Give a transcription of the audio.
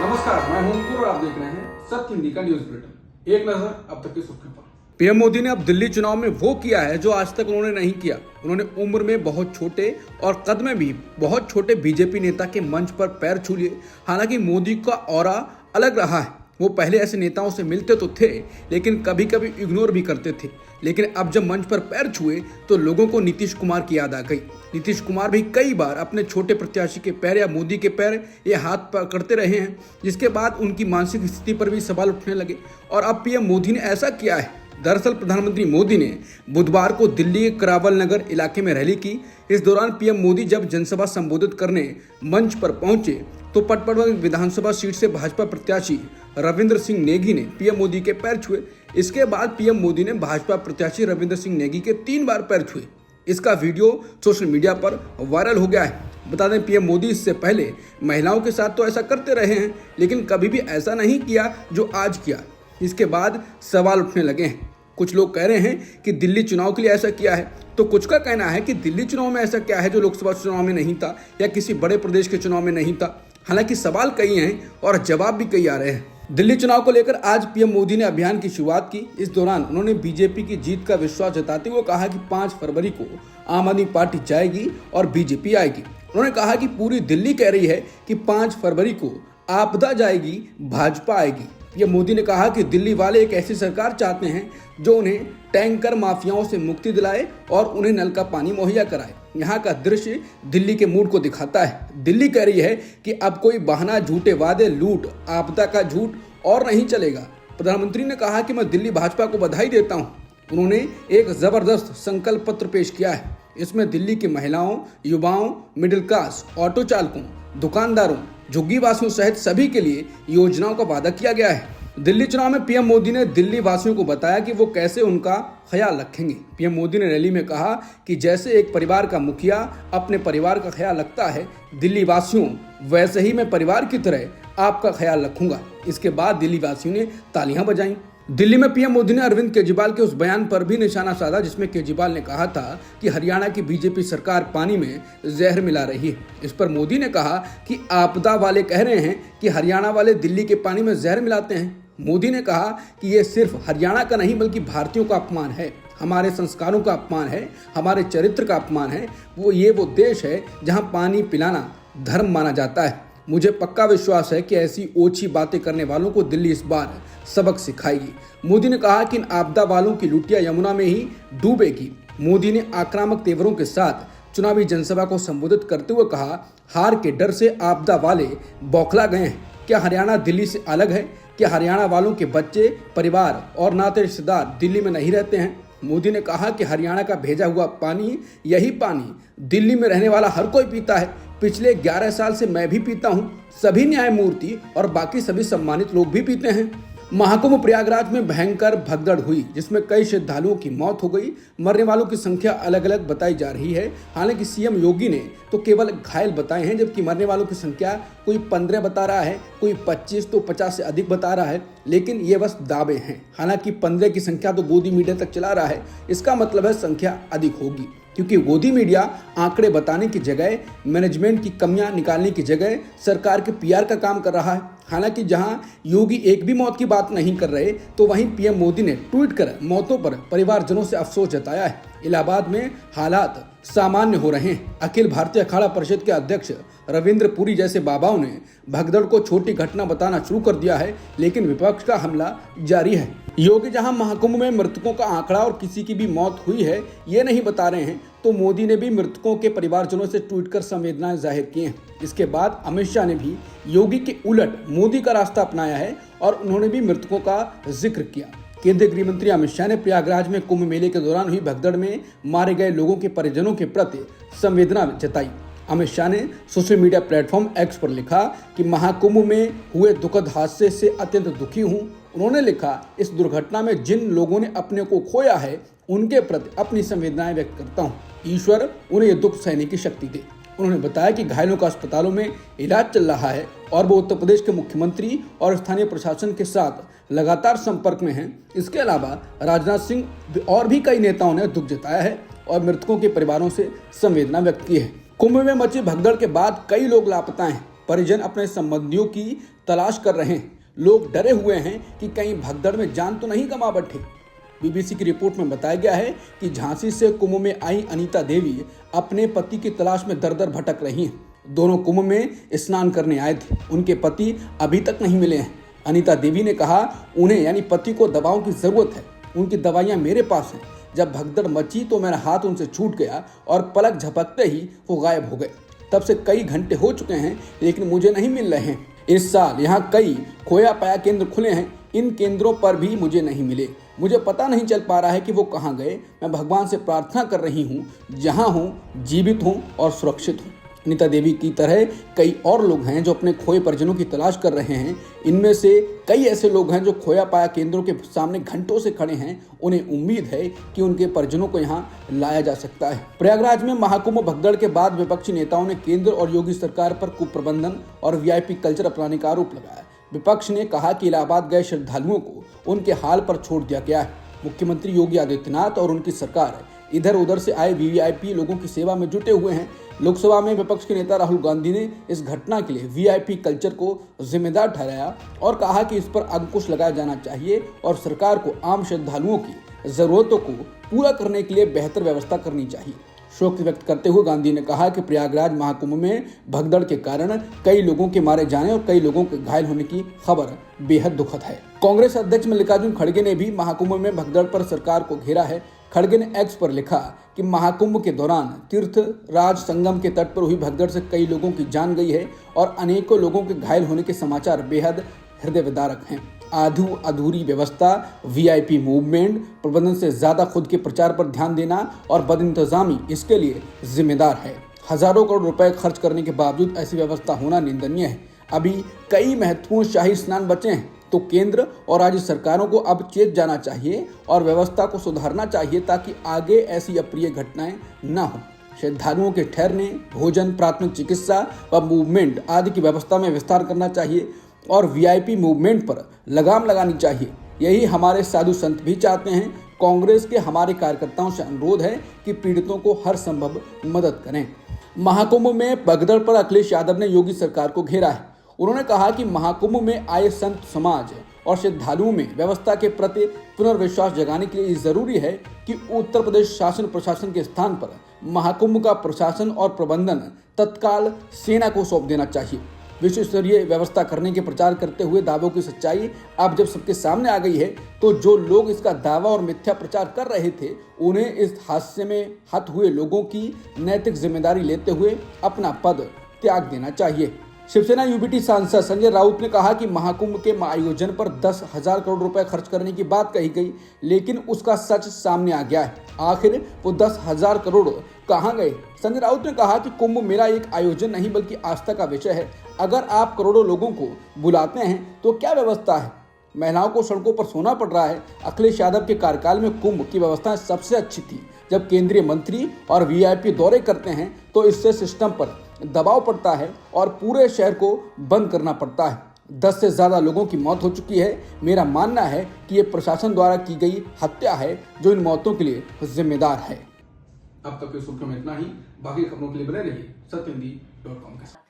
नमस्कार, मैं हूं अंकुर और आप देख रहे हैं सत्य हिंदी का न्यूज बुलेटिन। एक नजर अब तक की सुर्खियों पर। पीएम मोदी ने अब दिल्ली चुनाव में वो किया है जो आज तक उन्होंने नहीं किया। उन्होंने उम्र में बहुत छोटे और कद में भी बहुत छोटे बीजेपी नेता के मंच पर पैर छू लिए। हालांकि मोदी का ऑरा अलग रहा है। वो पहले ऐसे नेताओं से मिलते तो थे, लेकिन कभी कभी इग्नोर भी करते थे। लेकिन अब जब मंच पर पैर छुए तो लोगों को नीतीश कुमार की याद आ गई। नीतीश कुमार भी कई बार अपने छोटे प्रत्याशी के पैर या मोदी के पैर ये हाथ पकड़ते रहे हैं, जिसके बाद उनकी मानसिक स्थिति पर भी सवाल उठने लगे। और अब पीएम मोदी ने ऐसा किया है। दरअसल प्रधानमंत्री मोदी ने बुधवार को दिल्ली के करावल नगर इलाके में रैली की। इस दौरान पीएम मोदी जब जनसभा संबोधित करने मंच पर पहुंचे तो पटपड़वा विधानसभा सीट से भाजपा प्रत्याशी रविंद्र सिंह नेगी ने पीएम मोदी के पैर छुए। इसके बाद पीएम मोदी ने भाजपा प्रत्याशी रविंद्र सिंह नेगी के 3 बार पैर छुए। इसका वीडियो सोशल मीडिया पर वायरल हो गया है। बता दें, पीएम मोदी इससे पहले महिलाओं के साथ तो ऐसा करते रहे हैं, लेकिन कभी भी ऐसा नहीं किया जो आज किया। इसके बाद सवाल उठने लगे हैं। कुछ लोग कह रहे हैं कि दिल्ली चुनाव के लिए ऐसा किया है, तो कुछ का कहना है कि दिल्ली चुनाव में ऐसा क्या है जो लोकसभा चुनाव में नहीं था या किसी बड़े प्रदेश के चुनाव में नहीं था। हालांकि सवाल कई हैं और जवाब भी कई आ रहे हैं। दिल्ली चुनाव को लेकर आज पीएम मोदी ने अभियान की शुरुआत की। इस दौरान उन्होंने बीजेपी की जीत का विश्वास जताते हुए कहा कि 5 फरवरी को आम आदमी पार्टी जाएगी और बीजेपी आएगी। उन्होंने कहा कि पूरी दिल्ली कह रही है कि 5 फरवरी को आपदा जाएगी, भाजपा आएगी। पीएम मोदी ने कहा कि दिल्ली वाले एक ऐसी सरकार चाहते हैं जो उन्हें टैंकर माफियाओं से मुक्ति दिलाए और उन्हें नल का पानी मुहैया कराए। यहाँ का दृश्य दिल्ली के मूड को दिखाता है। दिल्ली कह रही है कि अब कोई बहाना, झूठे वादे, लूट, आपदा का झूठ और नहीं चलेगा। प्रधानमंत्री ने कहा कि मैं दिल्ली भाजपा को बधाई देता हूँ। उन्होंने एक जबरदस्त संकल्प पत्र पेश किया है। इसमें दिल्ली की महिलाओं, युवाओं, मिडिल क्लास, ऑटो चालकों, दुकानदारों, झुग्गी वासियों सहित सभी के लिए योजनाओं का वादा किया गया है। दिल्ली चुनाव में पीएम मोदी ने दिल्ली वासियों को बताया कि वो कैसे उनका ख्याल रखेंगे। पीएम मोदी ने रैली में कहा कि जैसे एक परिवार का मुखिया अपने परिवार का ख्याल रखता है, दिल्ली वासियों वैसे ही मैं परिवार की तरह आपका ख्याल रखूंगा। इसके बाद दिल्ली वासियों ने तालियां बजाईं। दिल्ली में पीएम मोदी ने अरविंद केजरीवाल के उस बयान पर भी निशाना साधा जिसमें केजरीवाल ने कहा था कि हरियाणा की बीजेपी सरकार पानी में जहर मिला रही है। इस पर मोदी ने कहा कि आपदा वाले कह रहे हैं कि हरियाणा वाले दिल्ली के पानी में जहर मिलाते हैं। मोदी ने कहा कि ये सिर्फ हरियाणा का नहीं बल्कि भारतीयों का अपमान है, हमारे संस्कारों का अपमान है, हमारे चरित्र का अपमान है। वो देश है जहां पानी पिलाना धर्म माना जाता है। मुझे पक्का विश्वास है कि ऐसी ओछी बातें करने वालों को दिल्ली इस बार सबक सिखाएगी। मोदी ने कहा कि इन आपदा वालों की लुटिया यमुना में ही डूबेगी। मोदी ने आक्रामक तेवरों के साथ चुनावी जनसभा को संबोधित करते हुए कहा, हार के डर से आपदा वाले बौखला गए हैं। क्या हरियाणा दिल्ली से अलग है? क्या हरियाणा वालों के बच्चे, परिवार और नाते रिश्तेदार दिल्ली में नहीं रहते हैं? मोदी ने कहा कि हरियाणा का भेजा हुआ पानी, यही पानी दिल्ली में रहने वाला हर कोई पीता है। पिछले 11 साल से मैं भी पीता हूँ, सभी न्यायमूर्ति और बाकी सभी सम्मानित लोग भी पीते हैं। महाकुंभ प्रयागराज में भयंकर भगदड़ हुई जिसमें कई श्रद्धालुओं की मौत हो गई। मरने वालों की संख्या अलग अलग बताई जा रही है। हालांकि सीएम योगी ने तो केवल घायल बताए हैं, जबकि मरने वालों की संख्या कोई 15 बता रहा है, कोई 25 तो 50 से अधिक बता रहा है। लेकिन ये बस दावे हैं। हालांकि 15 की संख्या तो गोदी मीडिया तक चला रहा है। इसका मतलब है संख्या अधिक होगी, क्योंकि गोदी मीडिया आंकड़े बताने की जगह, मैनेजमेंट की कमियां निकालने की जगह सरकार के पीआर का काम कर रहा है। हालांकि जहां योगी एक भी मौत की बात नहीं कर रहे, तो वहीं पीएम मोदी ने ट्वीट कर मौतों पर परिवारजनों से अफसोस जताया है। इलाहाबाद में हालात सामान्य हो रहे हैं। अखिल भारतीय अखाड़ा परिषद के अध्यक्ष रविंद्र पुरी जैसे बाबाओं ने भगदड़ को छोटी घटना बताना शुरू कर दिया है, लेकिन विपक्ष का हमला जारी है। योगी जहां महाकुंभ में मृतकों का आंकड़ा और किसी की भी मौत हुई है ये नहीं बता रहे हैं, तो मोदी ने भी मृतकों के परिवारजनों से ट्वीट कर संवेदनाएं जाहिर की हैं। इसके बाद अमित शाह ने भी योगी के उलट मोदी का रास्ता अपनाया है और उन्होंने भी मृतकों का जिक्र किया। केंद्रीय गृह मंत्री अमित शाह ने प्रयागराज में कुंभ मेले के दौरान हुई भगदड़ में मारे गए लोगों के परिजनों के प्रति संवेदना जताई। अमित शाह ने सोशल मीडिया प्लेटफॉर्म एक्स पर लिखा कि महाकुंभ में हुए दुखद हादसे से अत्यंत दुखी हूँ। उन्होंने लिखा, इस दुर्घटना में जिन लोगों ने अपने को खोया है उनके प्रति अपनी संवेदनाएं व्यक्त करता हूँ। ईश्वर उन्हें ये दुख सहने की शक्ति दे। उन्होंने बताया कि घायलों का अस्पतालों में इलाज चल रहा है और वो उत्तर प्रदेश के मुख्यमंत्री और स्थानीय प्रशासन के साथ लगातार संपर्क में हैं। इसके अलावा राजनाथ सिंह और भी कई नेताओं ने दुख जताया है और मृतकों के परिवारों से संवेदना व्यक्त की है। कुंभ में मची भगदड़ के बाद कई लोग लापता हैं। परिजन अपने संबंधियों की तलाश कर रहे हैं। लोग डरे हुए हैं कि कहीं भगदड़ में जान तो नहीं गंवा बैठे। बीबीसी की रिपोर्ट में बताया गया है कि झांसी से कुंभ में आई अनीता देवी अपने पति की तलाश में दर दर भटक रही हैं। दोनों कुंभ में स्नान करने आए थे। उनके पति अभी तक नहीं मिले हैं। अनीता देवी ने कहा उन्हें यानी पति को दवाओं की जरूरत है। उनकी दवाइयां मेरे पास हैं। जब भगदड़ मची तो मेरा हाथ उनसे छूट गया और पलक झपकते ही वो गायब हो गए। तब से कई घंटे हो चुके हैं लेकिन मुझे नहीं मिल रहे हैं। इस साल यहाँ कई खोया पाया केंद्र खुले हैं। इन केंद्रों पर भी मुझे नहीं मिले। मुझे पता नहीं चल पा रहा है कि वो कहाँ गए। मैं भगवान से प्रार्थना कर रही हूँ, जहाँ हूँ जीवित हूँ और सुरक्षित हूँ। अनीता देवी की तरह कई और लोग हैं जो अपने खोए परिजनों की तलाश कर रहे हैं। इनमें से कई ऐसे लोग हैं जो खोया पाया केंद्रों के सामने घंटों से खड़े हैं। उन्हें उम्मीद है कि उनके परिजनों को यहाँ लाया जा सकता है। प्रयागराज में महाकुंभ भगदड़ के बाद विपक्षी नेताओं ने केंद्र और योगी सरकार पर कुप्रबंधन और वीआईपी कल्चर अपनाने का आरोप लगाया। विपक्ष ने कहा कि इलाहाबाद गए श्रद्धालुओं को उनके हाल पर छोड़ दिया गया है। मुख्यमंत्री योगी आदित्यनाथ और उनकी सरकार इधर उधर से आए वीआईपी लोगों की सेवा में जुटे हुए हैं। लोकसभा में विपक्ष के नेता राहुल गांधी ने इस घटना के लिए वीआईपी कल्चर को जिम्मेदार ठहराया और कहा कि इस पर अंकुश लगाया जाना चाहिए और सरकार को आम श्रद्धालुओं की जरूरतों को पूरा करने के लिए बेहतर व्यवस्था करनी चाहिए। शोक व्यक्त करते हुए गांधी ने कहा कि प्रयागराज महाकुंभ में भगदड़ के कारण कई लोगों के मारे जाने और कई लोगों के घायल होने की खबर बेहद दुखद है। कांग्रेस अध्यक्ष मल्लिकार्जुन खड़गे ने भी महाकुंभ में भगदड़ पर सरकार को घेरा है। खड़गे ने एक्स पर लिखा कि महाकुंभ के दौरान तीर्थ राज संगम के तट पर हुई भगदड़ से कई लोगों की जान गई है और अनेकों लोगों के घायल होने के समाचार बेहद हृदय विदारक हैं। अधूरी व्यवस्था, वीआईपी मूवमेंट, प्रबंधन से ज्यादा खुद के प्रचार पर ध्यान देना और बदइंतजामी इसके लिए जिम्मेदार है। हजारों करोड़ रुपए खर्च करने के बावजूद ऐसी व्यवस्था होना निंदनीय है। अभी कई महत्वपूर्ण शाही स्नान बचे हैं तो केंद्र और राज्य सरकारों को अब चेत जाना चाहिए और व्यवस्था को सुधारना चाहिए ताकि आगे ऐसी अप्रिय घटनाएं न हो। श्रद्धालुओं के ठहरने, भोजन, प्राथमिक चिकित्सा व मूवमेंट आदि की व्यवस्था में विस्तार करना चाहिए और वीआईपी मूवमेंट पर लगाम लगानी चाहिए। यही हमारे साधु संत भी चाहते हैं। कांग्रेस के हमारे कार्यकर्ताओं से अनुरोध है कि पीड़ितों को हर संभव मदद करें। महाकुंभ में भगदड़ पर अखिलेश यादव ने योगी सरकार को घेरा है। उन्होंने कहा कि महाकुंभ में आए संत समाज और श्रद्धालुओं में व्यवस्था के प्रति पुनर्विश्वास जगाने के लिए जरूरी है कि उत्तर प्रदेश शासन प्रशासन के स्थान पर महाकुंभ का प्रशासन और प्रबंधन तत्काल सेना को सौंप देना चाहिए। विश्व स्तरीय व्यवस्था करने के प्रचार करते हुए दावों की सच्चाई अब जब सबके सामने आ गई है तो जो लोग इसका दावा और मिथ्या प्रचार कर रहे थे उन्हें इस हादसे में हत हुए लोगों की नैतिक जिम्मेदारी लेते हुए अपना पद त्याग देना चाहिए। शिवसेना यूबीटी सांसद संजय राउत ने कहा कि महाकुंभ के आयोजन पर 10,000 करोड़ रुपए खर्च करने की बात कही गई, लेकिन उसका सच सामने आ गया है। आखिर वो 10,000 करोड़ कहां गए? संजय राउत ने कहा कि कुंभ मेला एक आयोजन नहीं बल्कि आस्था का विषय है। अगर आप करोड़ों लोगों को बुलाते हैं तो क्या व्यवस्था है? महिलाओं को सड़कों पर सोना पड़ रहा है। अखिलेश यादव के कार्यकाल में कुंभ की व्यवस्था सबसे अच्छी थी। जब केंद्रीय मंत्री और वीआईपी दौरे करते हैं तो इससे सिस्टम पर दबाव पड़ता है और पूरे शहर को बंद करना पड़ता है। 10 से ज्यादा लोगों की मौत हो चुकी है। मेरा मानना है कि ये प्रशासन द्वारा की गई हत्या है जो इन मौतों के लिए जिम्मेदार है। अब तक की सुर्खियों में इतना ही। बाकी खबरों के लिए बने रहिए सत्यहिंदी.com के साथ।